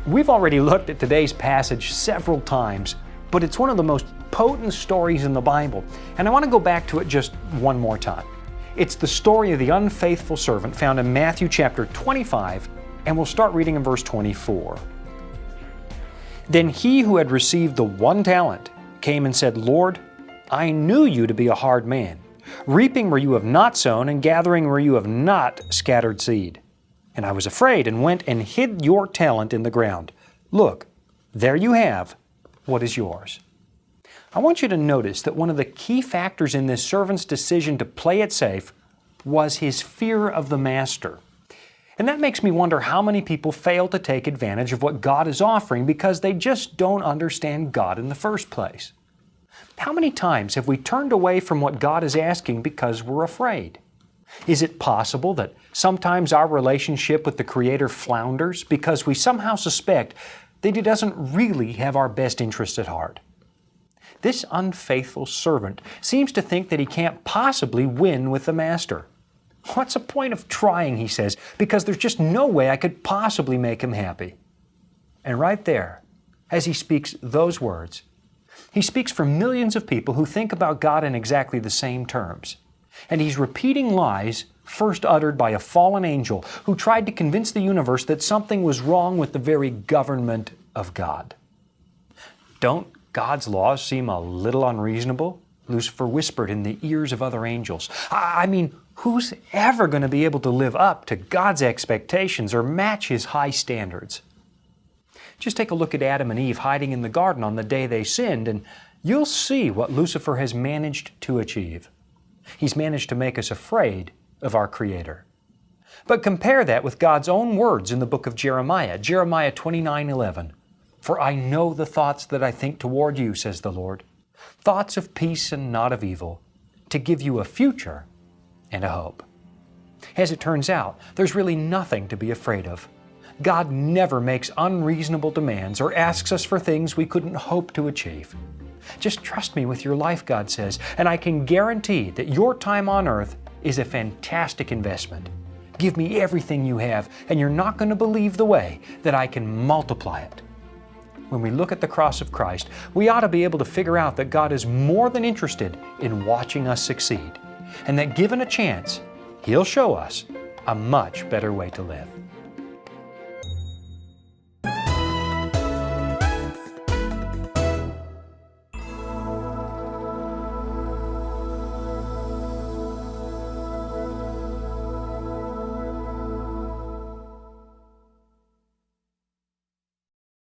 We've already looked at today's passage several times, but it's one of the most potent stories in the Bible, and I want to go back to it just one more time. It's the story of the unfaithful servant found in Matthew chapter 25, and we'll start reading in verse 24. Then he who had received the 1 talent came and said, Lord, I knew you to be a hard man, reaping where you have not sown and gathering where you have not scattered seed. And I was afraid and went and hid your talent in the ground. Look, there you have what is yours. I want you to notice that one of the key factors in this servant's decision to play it safe was his fear of the master. And that makes me wonder how many people fail to take advantage of what God is offering because they just don't understand God in the first place. How many times have we turned away from what God is asking because we're afraid? Is it possible that sometimes our relationship with the Creator flounders because we somehow suspect that He doesn't really have our best interest at heart? This unfaithful servant seems to think that he can't possibly win with the master. What's the point of trying, he says, because there's just no way I could possibly make him happy. And right there, as he speaks those words, he speaks for millions of people who think about God in exactly the same terms. And he's repeating lies first uttered by a fallen angel who tried to convince the universe that something was wrong with the very government of God. Don't God's laws seem a little unreasonable? Lucifer whispered in the ears of other angels. I mean, who's ever going to be able to live up to God's expectations or match His high standards? Just take a look at Adam and Eve hiding in the garden on the day they sinned, and you'll see what Lucifer has managed to achieve. He's managed to make us afraid of our Creator. But compare that with God's own words in the book of Jeremiah, Jeremiah 29:11. For I know the thoughts that I think toward you, says the Lord, thoughts of peace and not of evil, to give you a future and a hope. As it turns out, there's really nothing to be afraid of. God never makes unreasonable demands or asks us for things we couldn't hope to achieve. Just trust me with your life, God says, and I can guarantee that your time on earth is a fantastic investment. Give me everything you have, and you're not going to believe the way that I can multiply it. When we look at the cross of Christ, we ought to be able to figure out that God is more than interested in watching us succeed, and that given a chance, He'll show us a much better way to live.